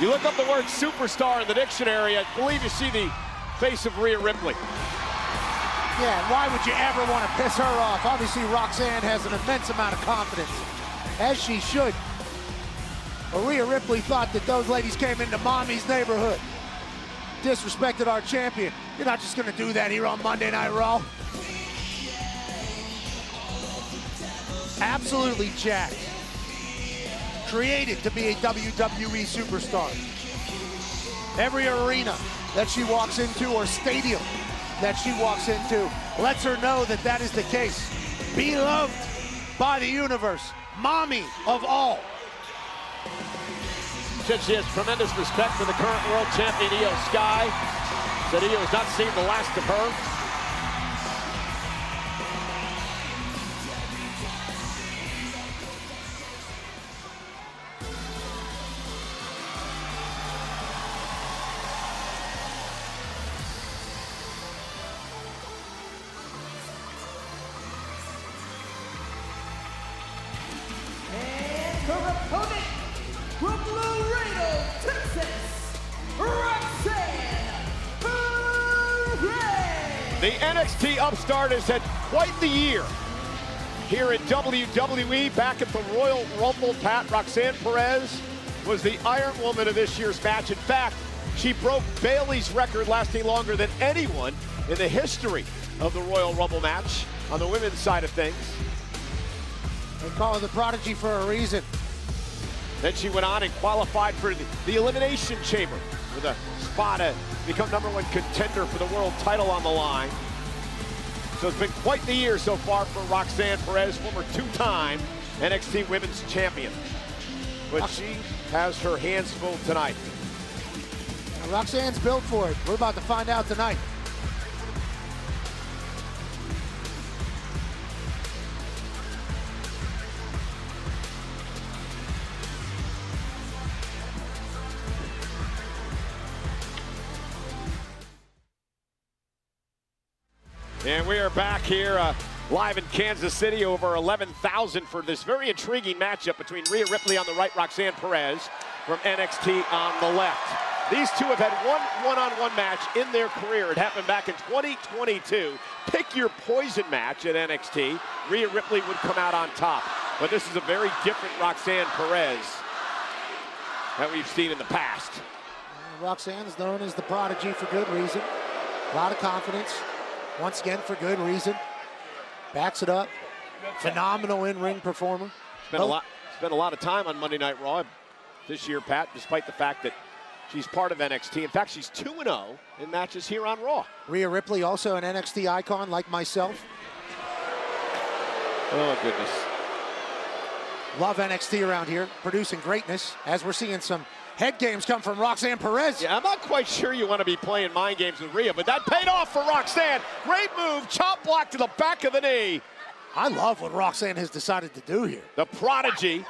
You look up the word superstar in the dictionary, I believe you see the face of Rhea Ripley. Yeah, and why would you ever want to piss her off? Obviously, Roxanne has an immense amount of confidence, as she should. But Rhea Ripley thought that those ladies came into mommy's neighborhood, disrespected our champion. You're not just going to do that here on Monday Night Raw. Absolutely jacked. Created to be a WWE superstar. Every arena that she walks into, or stadium that she walks into, lets her know that that is the case. Beloved by the universe. Mommy of all. Said she has tremendous respect for the current world champion, Io Sky. Said Io has not seen the last of her. From Laredo, Texas, Roxanne Perez. The NXT upstart has had quite the year here at WWE. Back at the Royal Rumble, Pat, Roxanne Perez was the Iron Woman of this year's match. In fact, she broke Bayley's record, lasting longer than anyone in the history of the Royal Rumble match on the women's side of things. They call her the Prodigy for a reason. Then she went on and qualified for the Elimination Chamber with a spot to become #1 contender for the world title on the line. So it's been quite the year so far for Roxanne Perez, former two-time NXT Women's Champion. But she has her hands full tonight. Now, Roxanne's built for it. We're about to find out tonight. And we are back here live in Kansas City, over 11,000 for this very intriguing matchup between Rhea Ripley on the right, Roxanne Perez from NXT on the left. These two have had one one-on-one match in their career. It happened back in 2022. Pick your poison match at NXT. Rhea Ripley would come out on top. But this is a very different Roxanne Perez that we've seen in the past. Roxanne's known as the Prodigy for good reason. A lot of confidence. Once again, for good reason. Backs it up. Phenomenal in-ring performer. Spent a lot of time on Monday Night Raw this year, Pat, despite the fact that she's part of NXT. In fact, she's 2-0 in matches here on Raw. Rhea Ripley, also an NXT icon like myself. Oh, goodness. Love NXT around here, producing greatness, as we're seeing some head games come from Roxanne Perez. Yeah, I'm not quite sure you want to be playing mind games with Rhea, but that paid off for Roxanne. Great move, chop block to the back of the knee. I love what Roxanne has decided to do here. The Prodigy,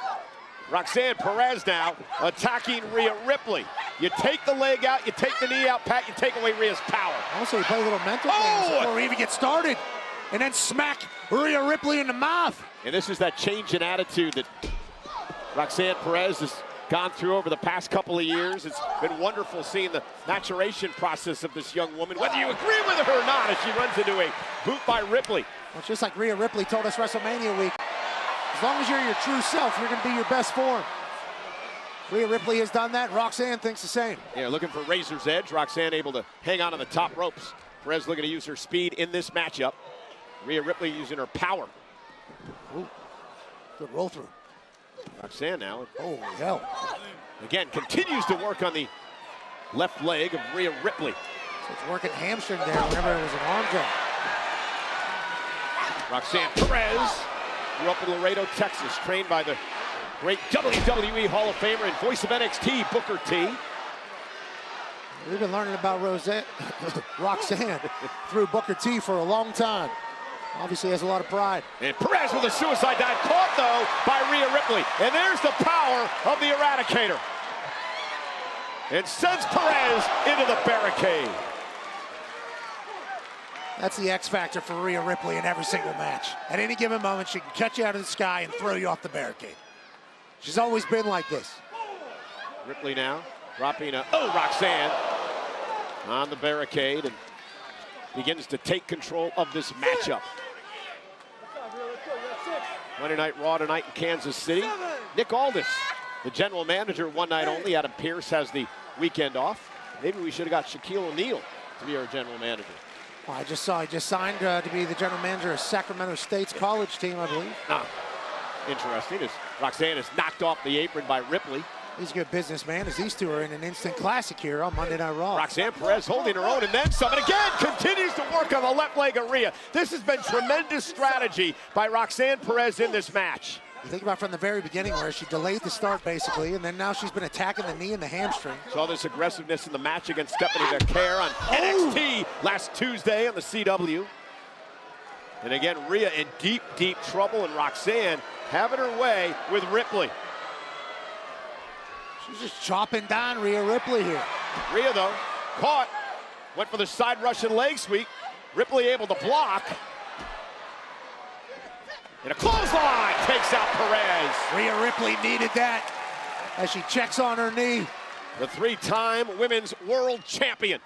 Roxanne Perez now attacking Rhea Ripley. You take the leg out, you take the knee out, Pat, you take away Rhea's power. Also, you play a little mental games before we even get started, and then smack Rhea Ripley in the mouth. And this is that change in attitude that Roxanne Perez has gone through over the past couple of years. It's been wonderful seeing the maturation process of this young woman, whether you agree with her or not, as she runs into a boot by Ripley. Well, it's just like Rhea Ripley told us WrestleMania week. As long as you're your true self, you're going to be your best form. Rhea Ripley has done that. Roxanne thinks the same. Yeah, looking for razor's edge. Roxanne able to hang on to the top ropes. Perez looking to use her speed in this matchup. Rhea Ripley using her power. Ooh, good roll through. Roxanne now. Holy hell. Again, continues to work on the left leg of Rhea Ripley. So it's working hamstring there whenever it was an arm drag. Roxanne Perez grew up in Laredo, Texas, trained by the great WWE Hall of Famer and voice of NXT, Booker T. We've been learning about Roxanne through Booker T for a long time. Obviously has a lot of pride. And Perez with a suicide dive, caught though by Rhea Ripley. And there's the power of the Eradicator. And sends Perez into the barricade. That's the X factor for Rhea Ripley in every single match. At any given moment, she can catch you out of the sky and throw you off the barricade. She's always been like this. Ripley now Dropping Roxanne on the barricade and begins to take control of this matchup. Monday Night Raw tonight in Kansas City. Nick Aldis, the general manager, one night only. Adam Pearce has the weekend off. Maybe we should have got Shaquille O'Neal to be our general manager. Well, I just saw he just signed to be the general manager of Sacramento State's college team, I believe. Interesting, as Roxanne is knocked off the apron by Ripley. He's a good businessman, as these two are in an instant classic here on Monday Night Raw. Roxanne Perez holding her own and then some. And again, continues to work on the left leg of Rhea. This has been tremendous strategy by Roxanne Perez in this match. You think about from the very beginning where she delayed the start basically, and then now she's been attacking the knee and the hamstring. Saw this aggressiveness in the match against Stephanie Vaquer on NXT last Tuesday on the CW. And again, Rhea in deep, deep trouble, and Roxanne having her way with Ripley. She's just chopping down Rhea Ripley here. Rhea, though, caught, went for the side Russian leg sweep. Ripley able to block. And a clothesline takes out Perez. Rhea Ripley needed that as she checks on her knee. The three-time women's world champion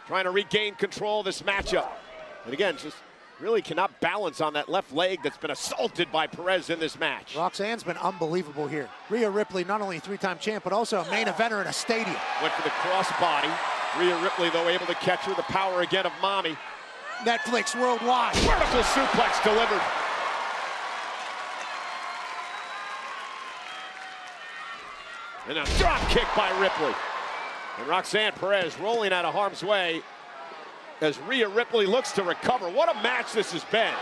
trying to regain control of this matchup. And again, just really cannot balance on that left leg that's been assaulted by Perez in this match. Roxanne's been unbelievable here. Rhea Ripley, not only a three-time champ, but also a main eventer in a stadium. Went for the crossbody. Rhea Ripley, though, able to catch her. The power again of Mommy. Netflix worldwide. Vertical suplex delivered. And a drop kick by Ripley. And Roxanne Perez rolling out of harm's way as Rhea Ripley looks to recover. What a match this has been.